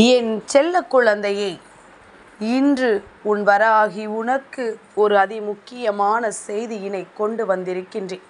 என் செல்ல குழந்தையே, இன்று உன் வராகி உனக்கு ஒரு அதிமுக்கியமான செய்தியினை கொண்டு வந்திருக்கின்றேன்.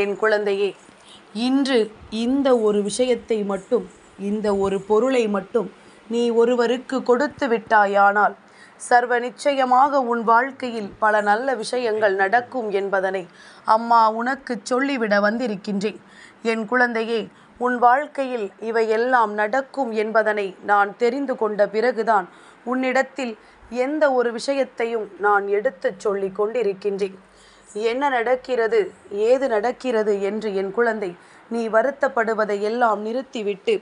என் குழந்தையே, இன்று இந்த ஒரு விஷயத்தை மட்டும், இந்த ஒரு பொருளை மட்டும் நீ ஒருவருக்கு கொடுத்து விட்டாயானால் சர்வ நிச்சயமாக உன் வாழ்க்கையில் பல நல்ல விஷயங்கள் நடக்கும் என்பதனை அம்மா உனக்கு சொல்லிவிட வந்திருக்கின்றேன். என் குழந்தையே, உன் வாழ்க்கையில் இவையெல்லாம் நடக்கும் என்பதனை நான் தெரிந்து கொண்ட பிறகுதான் உன்னிடத்தில் எந்த ஒரு விஷயத்தையும் நான் எடுத்துச் சொல்லி கொண்டிருக்கின்றேன். என்ன நடக்கிறது, ஏது நடக்கிறது என்று என் குழந்தை நீ வருத்தப்படுவதை எல்லாம் நிறுத்திவிட்டு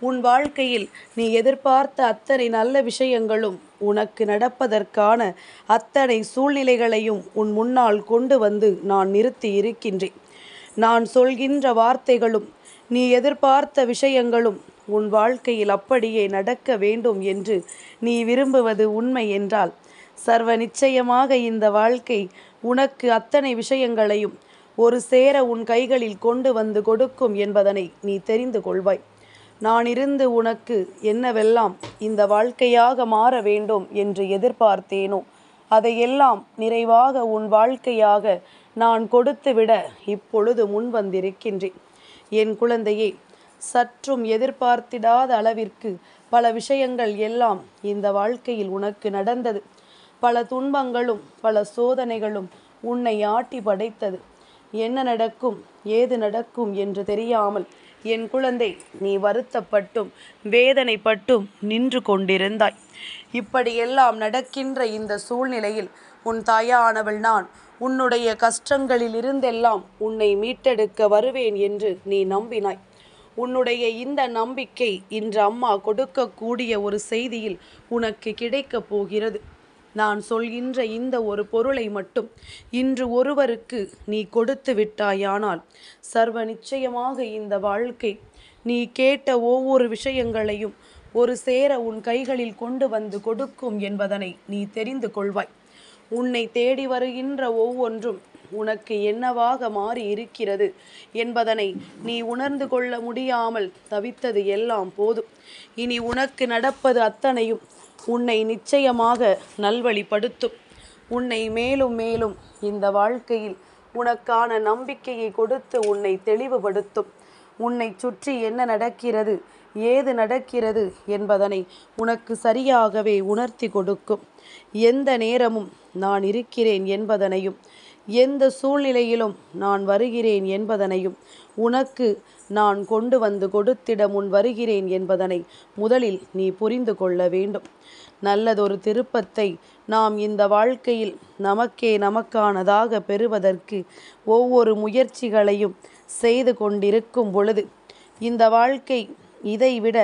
உன் வாழ்க்கையில் நீ எதிர்பார்த்த அத்தனை நல்ல விஷயங்களும் உனக்கு நடப்பதற்கான அத்தனை சூழ்நிலைகளையும் உன் முன்னால் கொண்டு வந்து நான் நிறுத்தி இருக்கின்றேன். நான் சொல்கின்ற வார்த்தைகளும் நீ எதிர்பார்த்த விஷயங்களும் உன் வாழ்க்கையில் அப்படியே நடக்க வேண்டும் என்று நீ விரும்புவது உண்மை என்றால் சர்வ நிச்சயமாக இந்த வாழ்க்கை உனக்கு அத்தனை விஷயங்களையும் ஒரு சேர உன் கைகளில் கொண்டு வந்து கொடுக்கும் என்பதனை நீ தெரிந்து கொள்வாய். நான் இருந்து உனக்கு என்னவெல்லாம் இந்த வாழ்க்கையாக மாற வேண்டும் என்று எதிர்பார்த்தேனோ அதையெல்லாம் நிறைவாக உன் வாழ்க்கையாக நான் கொடுத்துவிட இப்பொழுது முன் வந்திருக்கின்றேன். என் குழந்தையே, சற்றும் எதிர்பார்த்திடாத அளவிற்கு பல விஷயங்கள் எல்லாம் இந்த வாழ்க்கையில் உனக்கு நடந்தது. பல துன்பங்களும் பல சோதனைகளும் உன்னை ஆட்டி படைத்தது. என்ன நடக்கும், ஏது நடக்கும் என்று தெரியாமல் என் குழந்தை நீ வருத்தப்பட்டும் வேதனைப்பட்டும் நின்று கொண்டிருந்தாய். இப்படியெல்லாம் நடக்கின்ற இந்த சூழ்நிலையில் உன் தாயானவள் நான் உன்னுடைய கஷ்டங்களில் இருந்தெல்லாம் உன்னை மீட்டெடுக்க வருவேன் என்று நீ நம்பினாய். உன்னுடைய இந்த நம்பிக்கை இன்று அம்மா கொடுக்கக்கூடிய ஒரு செய்தியில் உனக்கு கிடைக்கப் போகிறது. நான் சொல்கின்ற இந்த ஒரு பொருளை மட்டும் இன்று ஒருவருக்கு நீ கொடுத்து விட்டாயானால் சர்வ நிச்சயமாக இந்த வாழ்க்கை நீ கேட்ட ஒவ்வொரு விஷயங்களையும் ஒரு சேர உன் கைகளில் கொண்டு வந்து கொடுக்கும் என்பதனை நீ தெரிந்து கொள்வாய். உன்னை தேடி வருகின்ற ஒவ்வொன்றும் உனக்கு என்னவாக மாறி இருக்கிறது என்பதனை நீ உணர்ந்து கொள்ள முடியாமல் தவித்தது எல்லாம் போதும். இனி உனக்கு நடப்பது அத்தனையும் உன்னை நிச்சயமாக நல்வழிப்படுத்தும். உன்னை மேலும் மேலும் இந்த வாழ்க்கையில் உனக்கான நம்பிக்கையை கொடுத்து உன்னை தெளிவுபடுத்தும். உன்னை சுற்றி என்ன நடக்கிறது, ஏது நடக்கிறது என்பதனை உனக்கு சரியாகவே உணர்த்தி கொடுக்கும். எந்த நேரமும் நான் இருக்கிறேன் என்பதனையும் எந்த சூழ்நிலையிலும் நான் வருகிறேன் என்பதனையும் உனக்கு நான் கொண்டு வந்து கொடுத்திட முன் வருகிறேன் என்பதனை முதலில் நீ புரிந்து கொள்ள வேண்டும். நல்லதொரு திருப்பத்தை நாம் இந்த வாழ்க்கையில் நமக்கானதாக பெறுவதற்கு ஒவ்வொரு முயற்சிகளையும் செய்து கொண்டிருக்கும் பொழுது இந்த வாழ்க்கை இதைவிட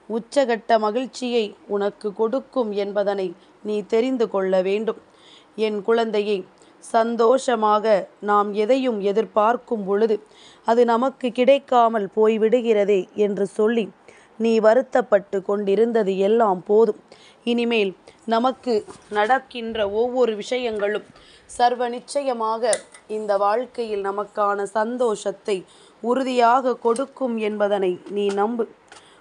உச்சகட்ட மகிழ்ச்சியை உனக்கு கொடுக்கும் என்பதனை நீ தெரிந்து கொள்ள வேண்டும். என் குழந்தையை, சந்தோஷமாக நாம் எதையும் எதிர்பார்க்கும் பொழுது அது நமக்கு கிடைக்காமல் போய்விடுகிறதே என்று சொல்லி நீ வருத்தப்பட்டு கொண்டிருந்தது எல்லாம் போதும். இனிமேல் நமக்கு நடக்கின்ற ஒவ்வொரு விஷயங்களும் சர்வ நிச்சயமாக இந்த வாழ்க்கையில் நமக்கான சந்தோஷத்தை உறுதியாக கொடுக்கும் என்பதனை நீ நம்பு.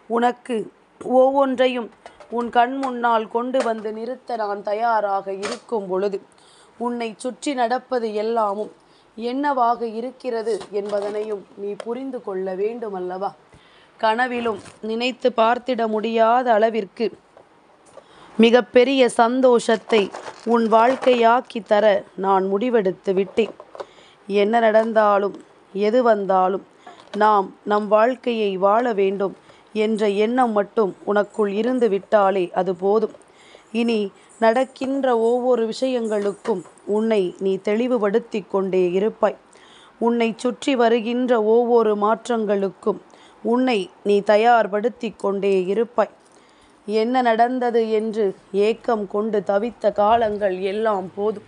உனக்கு ஒவ்வொன்றையும் உன் கண் முன்னால் கொண்டு வந்து நிறுத்த நான் தயாராக இருக்கும் பொழுது உன்னை சுற்றி நடப்பது எல்லாமும் என்னவாக இருக்கிறது என்பதனையும் நீ புரிந்து கொள்ள வேண்டும் அல்லவா? கனவிலும் நினைத்து பார்த்திட முடியாத அளவிற்கு மிகப்பெரிய சந்தோஷத்தை உன் வாழ்க்கையாக்கி தர நான் முடிவெடுத்து விட்டேன். என்ன நடந்தாலும் எது வந்தாலும் நாம் நம் வாழ்க்கையை வாழ வேண்டும் என்ற எண்ணம் மட்டும் உனக்குள் இருந்து விட்டாலே அது போதும். இனி நடக்கின்ற ஒவ்வொரு விஷயங்களுக்கும் உன்னை நீ தெளிவுபடுத்தி கொண்டே இருப்பாய். உன்னை சுற்றி வருகின்ற ஒவ்வொரு மாற்றங்களுக்கும் உன்னை நீ தயார்படுத்தி கொண்டே இருப்பாய். என்ன நடந்தது என்று ஏக்கம் கொண்டு தவித்த காலங்கள் எல்லாம் போதும்.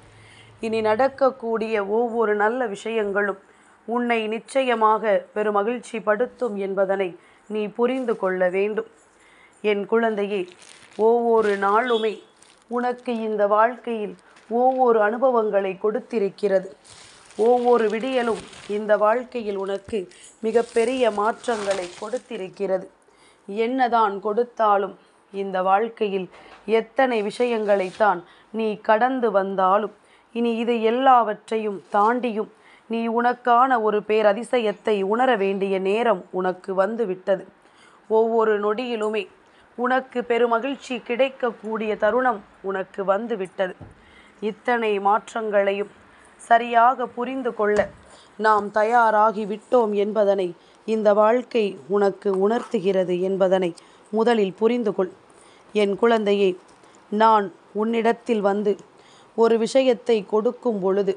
இனி நடக்கக்கூடிய ஒவ்வொரு நல்ல விஷயங்களும் உன்னை நிச்சயமாக பெருமகிழ்ச்சி படுத்தும் என்பதனை நீ புரிந்து கொள்ள வேண்டும். என் குழந்தையே, ஒவ்வொரு நாளுமே உனக்கு இந்த வாழ்க்கையில் ஒவ்வொரு அனுபவங்களை கொடுத்திருக்கிறது. ஒவ்வொரு விடியலும் இந்த வாழ்க்கையில் உனக்கு மிகப்பெரிய மாற்றங்களை கொடுத்திருக்கிறது. என்னதான் கொடுத்தாலும் இந்த வாழ்க்கையில் எத்தனை விஷயங்களைத்தான் நீ கடந்து வந்தாலும் இனி இது எல்லாவற்றையும் தாண்டியும் நீ உனக்கான ஒரு பேரதிசயத்தை உணர வேண்டிய நேரம் உனக்கு வந்து விட்டது. ஒவ்வொரு நொடியிலுமே உனக்கு பெருமகிழ்ச்சி கிடைக்கக்கூடிய தருணம் உனக்கு வந்து விட்டது. இத்தனை மாற்றங்களையும் சரியாக புரிந்து கொள்ள நாம் தயாராகி விட்டோம் என்பதனை இந்த வாழ்க்கை உனக்கு உணர்த்துகிறது என்பதனை முதலில் புரிந்து கொள். என் குழந்தையே, நான் உன்னிடத்தில் வந்து ஒரு விஷயத்தை கொடுக்கும் பொழுது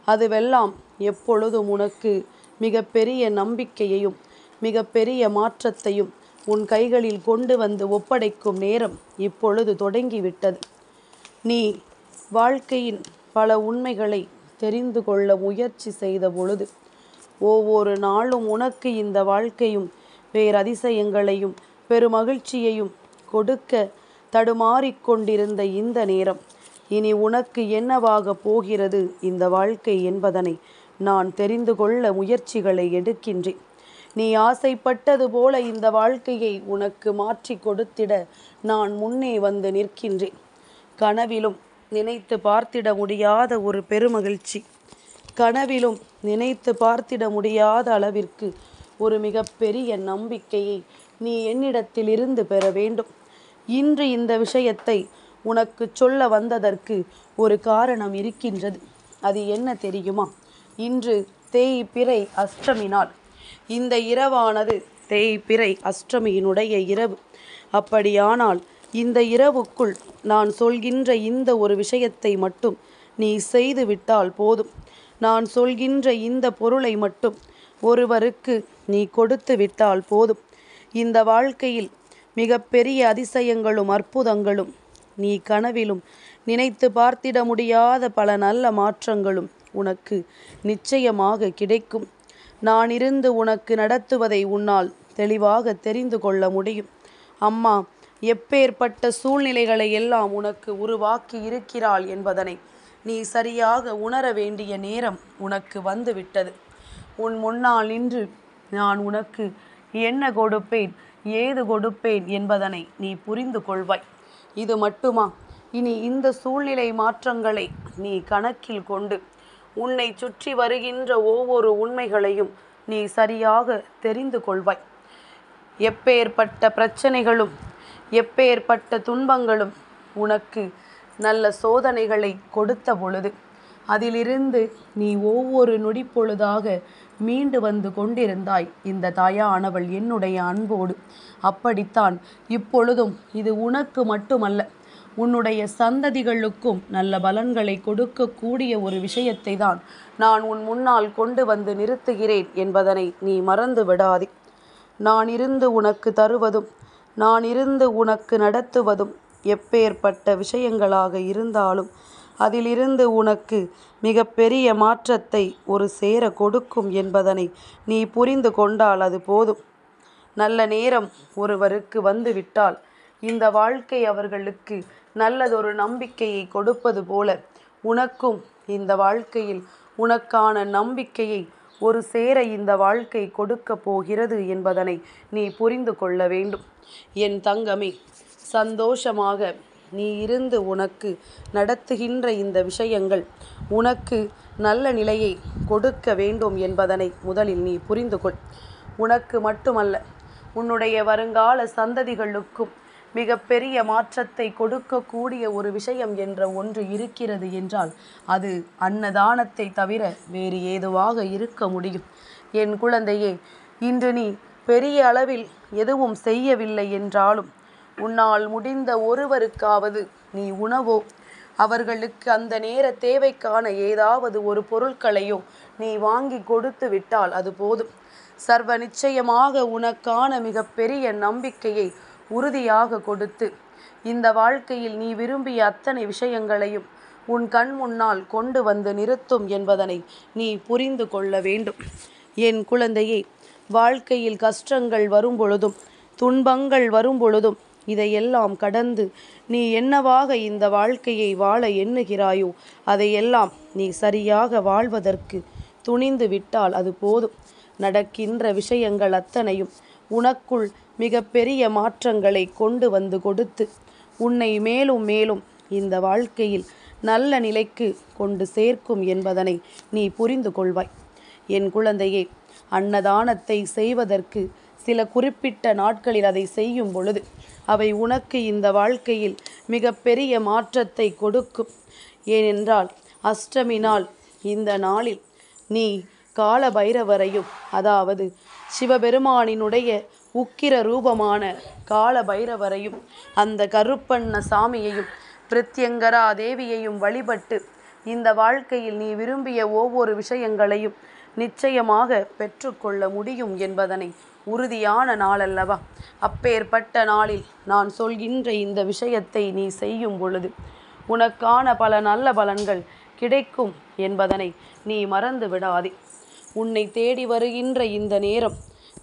அதுவெல்லாம் எப்பொழுதும் உனக்கு மிகப்பெரிய நம்பிக்கையையும் மிகப்பெரிய மாற்றத்தையும் உன் கைகளில் கொண்டு வந்து ஒப்படைக்கும் நேரம் இப்பொழுது தொடங்கிவிட்டது. நீ வாழ்க்கையின் பல உண்மைகளை தெரிந்து கொள்ள முயற்சி செய்த பொழுது ஒவ்வொரு நாளும் உனக்கு இந்த வாழ்க்கையும் பேரதிசயங்களையும் பெருமகிழ்ச்சியையும் கொடுக்க தடுமாறிக்கொண்டிருந்த இந்த நேரம் இனி உனக்கு என்னவாக போகிறது இந்த வாழ்க்கை என்பதனை நான் தெரிந்து கொள்ள முயற்சிகளை எடுக்கின்றேன். நீ ஆசைப்பட்டது போல இந்த வாழ்க்கையை உனக்கு மாற்றி கொடுத்திட நான் முன்னே வந்து நிற்கின்றேன். கனவிலும் நினைத்து பார்த்திட முடியாத ஒரு பெருமகிழ்ச்சி, கனவிலும் நினைத்து பார்த்திட முடியாத அளவிற்கு ஒரு மிகப்பெரிய நம்பிக்கையை நீ என்னிடத்திலிருந்து பெற வேண்டும். இன்று இந்த விஷயத்தை உனக்கு சொல்ல வந்ததற்கு ஒரு காரணம் இருக்கின்றது. அது என்ன தெரியுமா? இன்று தேய்பிறை அஷ்டமி நாள். இந்த இரவானது தேய்பிறை அஷ்டமியினுடைய இரவு. அப்படியானால் இந்த இரவுக்குள் நான் சொல்கின்ற இந்த ஒரு விஷயத்தை மட்டும் நீ செய்து விட்டால் போதும். நான் சொல்கின்ற இந்த பொருளை மட்டும் ஒருவருக்கு நீ கொடுத்து விட்டால் போதும். இந்த வாழ்க்கையில் மிகப்பெரிய அதிசயங்களும் அற்புதங்களும் நீ கனவிலும் நினைத்து பார்த்திட முடியாத பல நல்ல மாற்றங்களும் உனக்கு நிச்சயமாக கிடைக்கும். நான் இருந்து உனக்கு நடத்துவதை உன்னால் தெளிவாக தெரிந்து கொள்ள முடியும். அம்மா எப்பேற்பட்ட சூழ்நிலைகளை எல்லாம் உனக்கு உருவாக்கி இருக்கிறாள் என்பதனை நீ சரியாக உணர வேண்டிய நேரம் உனக்கு வந்துவிட்டது. உன் முன்னால் நின்று நான் உனக்கு என்ன கொடுப்பேன், ஏது கொடுப்பேன் என்பதனை நீ புரிந்து கொள்வாய். இது மட்டுமா? இனி இந்த சூழ்நிலை மாற்றங்களை நீ கணக்கில் கொண்டு உன்னை சுற்றி வருகின்ற ஒவ்வொரு உண்மைகளையும் நீ சரியாக தெரிந்து கொள்வாய். எப்பேற்பட்ட பிரச்சனைகளும் எப்பேற்பட்ட துன்பங்களும் உனக்கு நல்ல சோதனைகளை கொடுத்த பொழுது அதிலிருந்து நீ ஒவ்வொரு நொடிப்பொழுதாக மீண்டு வந்து கொண்டிருந்தாய் இந்த தாயானவள் என்னுடைய அன்போடு. அப்படித்தான் இப்பொழுதும் இது உனக்கு மட்டுமல்ல, உன்னுடைய சந்ததிகளுக்கும் நல்ல பலன்களை கொடுக்கக்கூடிய ஒரு விஷயத்தை தான் நான் உன் முன்னால் கொண்டு வந்து நிறுத்துகிறேன் என்பதனை நீ மறந்து விடாதே. நான் இருந்து உனக்கு தருவதும் நான் இருந்து உனக்கு நடத்துவதும் எப்பேற்பட்ட விஷயங்களாக இருந்தாலும் அதிலிருந்து உனக்கு மிகப்பெரிய மாற்றத்தை ஒரு சேர கொடுக்கும் என்பதனை நீ புரிந்து கொண்டால் அது போதும். நல்ல நேரம் ஒருவருக்கு வந்துவிட்டால் இந்த வாழ்க்கை அவர்களுக்கு நல்லதொரு நம்பிக்கையை கொடுப்பது போல உனக்கும் இந்த வாழ்க்கையில் உனக்கான நம்பிக்கையை ஒரு சேர இந்த வாழ்க்கை கொடுக்க போகிறது என்பதனை நீ புரிந்து கொள்ள வேண்டும். என் தங்கமே, சந்தோஷமாக நீ இருந்து உனக்கு நடத்துகின்ற இந்த விஷயங்கள் உனக்கு நல்ல நிலையை கொடுக்க வேண்டும் என்பதனை முதலில் நீ புரிந்து கொள். உனக்கு மட்டுமல்ல, உன்னுடைய வருங்கால சந்ததிகளுக்கும் மிகப்பெரிய மாற்றத்தை கொடுக்கக்கூடிய ஒரு விஷயம் என்ற ஒன்று இருக்கிறது என்றால் அது அன்னதானத்தை தவிர வேறு ஏதுவாக இருக்க முடியும். என் குழந்தையே, இன்று நீ பெரிய அளவில் எதுவும் செய்யவில்லை என்றாலும் உன்னால் முடிந்த ஒருவருக்காவது நீ உணவோ அவர்களுக்கு அந்த நேர தேவைக்கான ஏதாவது ஒரு பொருட்களையோ நீ வாங்கி கொடுத்து விட்டால் அது போதும். சர்வ நிச்சயமாக உனக்கான மிகப்பெரிய நம்பிக்கையை உறுதியாக கொடுத்து இந்த வாழ்க்கையில் நீ விரும்பிய அத்தனை விஷயங்களையும் உன் கண் முன்னால் கொண்டு வந்து நிறுத்தும் என்பதனை நீ புரிந்து கொள்ள வேண்டும். என் குழந்தையே, வாழ்க்கையில் கஷ்டங்கள் வரும் பொழுதும் துன்பங்கள் வரும் பொழுதும் இதையெல்லாம் கடந்து நீ என்னவாக இந்த வாழ்க்கையை வாழ எண்ணுகிறாயோ அதையெல்லாம் நீ சரியாக வாழ்வதற்கு துணிந்து விட்டால் அது போதும். நடக்கின்ற விஷயங்கள் அத்தனையும் உனக்குள் மிக பெரிய மாற்றங்களை கொண்டு வந்து கொடுத்து உன்னை மேலும் மேலும் இந்த வாழ்க்கையில் நல்ல நிலைக்கு கொண்டு சேர்க்கும் என்பதனை நீ புரிந்து கொள்வாய். என் குழந்தையே, அன்னதானத்தை செய்வதற்கு சில குறிப்பிட்ட நாட்களில் அதை செய்யும் பொழுது அவை உனக்கு இந்த வாழ்க்கையில் மிக பெரிய மாற்றத்தை கொடுக்கும். ஏனென்றால் அஷ்டமி நாள் இந்த நாளில் நீ கால பைரவரையும், அதாவது சிவபெருமானினுடைய உக்கிர ரூபமான கால பைரவரையும் அந்த கருப்பண்ண சாமியையும் பிரித்யங்கரா தேவியையும் வழிபட்டு இந்த வாழ்க்கையில் நீ விரும்பிய ஒவ்வொரு விஷயங்களையும் நிச்சயமாக பெற்றுக்கொள்ள முடியும் என்பதனை உறுதியான நாளல்லவா? அப்பேற்பட்ட நாளில் நான் சொல்கின்ற இந்த விஷயத்தை நீ செய்யும் பொழுது உனக்கான பல நல்ல பலன்கள் கிடைக்கும் என்பதனை நீ மறந்து விடாதே. உன்னை தேடி வருகின்ற இந்த நேரம்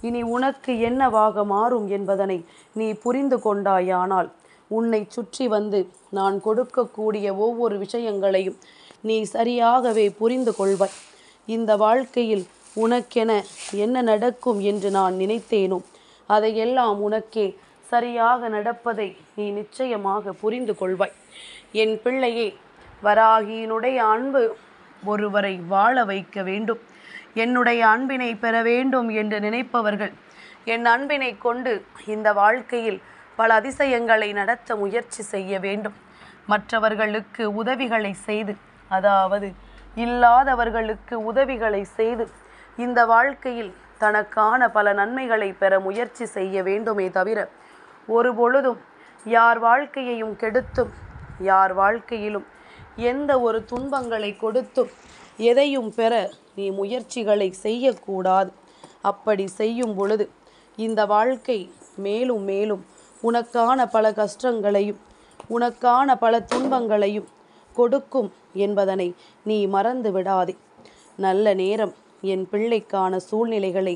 இனி உனக்கு என்னவாக மாறும் என்பதனை நீ புரிந்து கொண்டாயானால் உன்னை சுற்றி வந்து நான் கொடுக்கக்கூடிய ஒவ்வொரு விஷயங்களையும் நீ சரியாகவே புரிந்து கொள்வாய். இந்த வாழ்க்கையில் உனக்கென என்ன நடக்கும் என்று நான் நினைத்தேனோ அதையெல்லாம் உனக்கே சரியாக நடப்பதை நீ நிச்சயமாக புரிந்து கொள்வாய். என் பிள்ளையே, வராகியினுடைய அன்பு ஒருவரை வாழ வைக்க வேண்டும். என்னுடைய அன்பினை பெற வேண்டும் என்று நினைப்பவர்கள் என் அன்பினை கொண்டு இந்த வாழ்க்கையில் பல அதிசயங்களை நடத்த முயற்சி செய்ய வேண்டும். மற்றவர்களுக்கு உதவிகளை செய்து, அதாவது இல்லாதவர்களுக்கு உதவிகளை செய்து இந்த வாழ்க்கையில் தனக்கான பல நன்மைகளை பெற முயற்சி செய்ய வேண்டுமே தவிர ஒருபொழுதும் யார் வாழ்க்கையையும் கெடுத்தும் யார் வாழ்க்கையிலும் எந்த ஒரு துன்பங்களை கொடுத்தும் எதையும் பெற நீ முயற்சிகளை செய்யக்கூடாது. அப்படி செய்யும் பொழுது இந்த வாழ்க்கை மேலும் மேலும் உனக்கான பல கஷ்டங்களையும் உனக்கான பல துன்பங்களையும் கொடுக்கும் என்பதனை நீ மறந்து விடாதே. நல்ல நேரம் என் பிள்ளைக்கான சூழ்நிலைகளை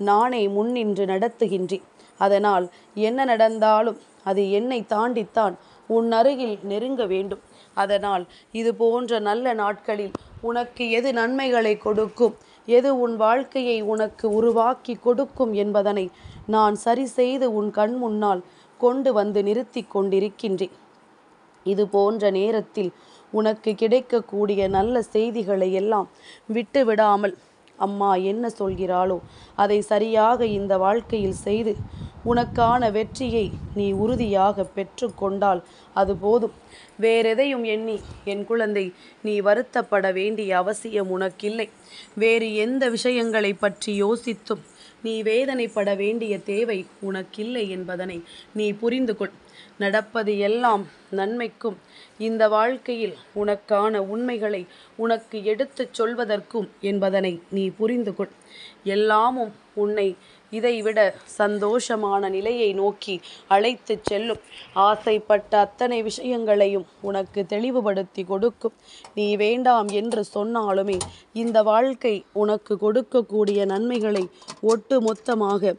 நானே முன்னின்று நடத்துகின்றேன். அதனால் என்ன நடந்தாலும் அது என்னை தாண்டித்தான் உன் அருகில் நெருங்க வேண்டும். அதனால் இது போன்ற நல்ல நாட்களில் உனக்கு எது நன்மைகளை கொடுக்கும், எது உன் வாழ்க்கையை உனக்கு உருவாக்கி கொடுக்கும் என்பதனை நான் சரி செய்து உன் கண் முன்னால் கொண்டு வந்து நிறுத்தி கொண்டிருக்கின்றேன். இது போன்ற நேரத்தில் உனக்கு கிடைக்கக்கூடிய நல்ல செய்திகளை எல்லாம் விட்டு விடாமல் அம்மா என்ன சொல்கிறாளோ அதை சரியாக இந்த வாழ்க்கையில் செய்து உனக்கான வெற்றியை நீ உறுதியாக பெற்று கொண்டால் அது போதும். வேறெதையும் எண்ணி என் குழந்தை நீ வருத்தப்பட வேண்டிய அவசியம் உனக்கில்லை. வேறு எந்த விஷயங்களை பற்றி யோசித்தும் நீ வேதனைப்பட வேண்டிய தேவை உனக்கில்லை என்பதனை நீ புரிந்து கொள். நடப்பது எல்லாம் நன்மைக்கும், இந்த வாழ்க்கையில் உனக்கான உண்மைகளை உனக்கு எடுத்துச் சொல்வதற்கும் என்பதனை நீ புரிந்து கொள். எல்லாமும் உன்னை இதைவிட சந்தோஷமான நிலையை நோக்கி அழைத்து செல்லும். ஆசைப்பட்ட அத்தனை விஷயங்களையும் உனக்கு தெளிவுபடுத்தி கொடுக்கும். நீ வேண்டாம் என்று சொன்னாலுமே இந்த வாழ்க்கை உனக்கு கொடுக்கக்கூடிய நன்மைகளை ஒட்டு மொத்தமாக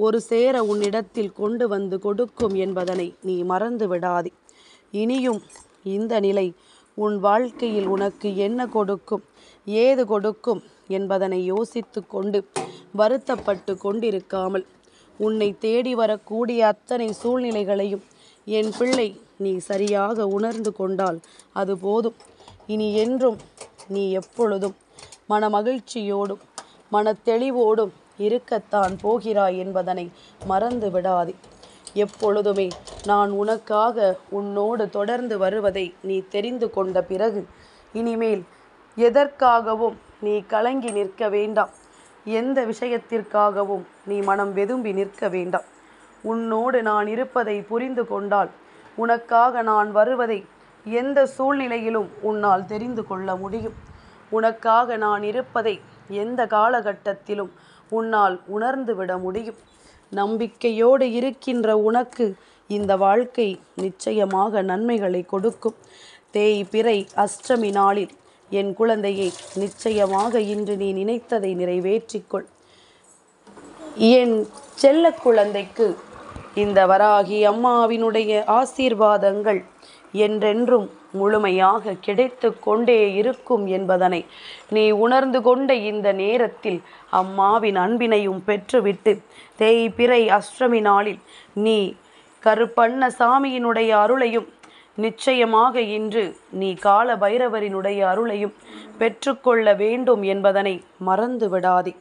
ஒரு சேர உன்னிடத்தில் கொண்டு வந்து கொடுக்கும் என்பதனை நீ மறந்து விடாதே. இனியும் இந்த நிலை உன் வாழ்க்கையில் உனக்கு என்ன கொடுக்கும், ஏது கொடுக்கும் என்பதனை யோசித்து கொண்டு வருத்தப்பட்டு கொண்டிருக்காமல் உன்னை தேடி வரக்கூடிய அத்தனை சூழ்நிலைகளையும் என் பிள்ளை நீ சரியாக உணர்ந்து கொண்டால் அது போதும். இனி என்றும் நீ எப்பொழுதும் மன மகிழ்ச்சியோடும் மனத்தெளிவோடும் இருக்கத்தான் போகிறாய் என்பதனை மறந்து விடாதே. எப்பொழுதுமே நான் உனக்காக உன்னோடு தொடர்ந்து வருவதை நீ தெரிந்து கொண்ட பிறகு இனிமேல் எதற்காகவும் நீ கலங்கி நிற்க வேண்டாம். எந்த விஷயத்திற்காகவும் நீ மனம் வெதும்பி நிற்க வேண்டாம். உன்னோடு நான் இருப்பதை புரிந்து கொண்டால் உனக்காக நான் வருவதை எந்த சூழ்நிலையிலும் உன்னால் தெரிந்து கொள்ள முடியும். உனக்காக நான் இருப்பதை எந்த காலகட்டத்திலும் உன்னால் உணர்ந்து விட முடியும். நம்பிக்கையோடு இருக்கின்ற உனக்கு இந்த வாழ்க்கை நிச்சயமாக நன்மைகளை கொடுக்கும். தேய்பிறை அஷ்டமி நாளில் என் குழந்தையை நிச்சயமாக இன்று நீ நினைத்ததை நிறைவேற்றிக்கொள். என் செல்ல குழந்தைக்கு இந்த வராகி அம்மாவினுடைய ஆசீர்வாதங்கள் என்றென்றும் முழுமையாக கிடைத்து கொண்டே இருக்கும் என்பதனை நீ உணர்ந்து கொண்ட இந்த நேரத்தில் அம்மாவின் அன்பினையும் பெற்றுவிட்டு தேய்பிறை அஷ்டமி நாளில் நீ கருப்பண்ண சாமியினுடைய அருளையும் நிச்சயமாக இன்று நீ கால பைரவரினுடைய அருளையும் பெற்றுக்கொள்ள வேண்டும் என்பதனை மறந்து விடாதே.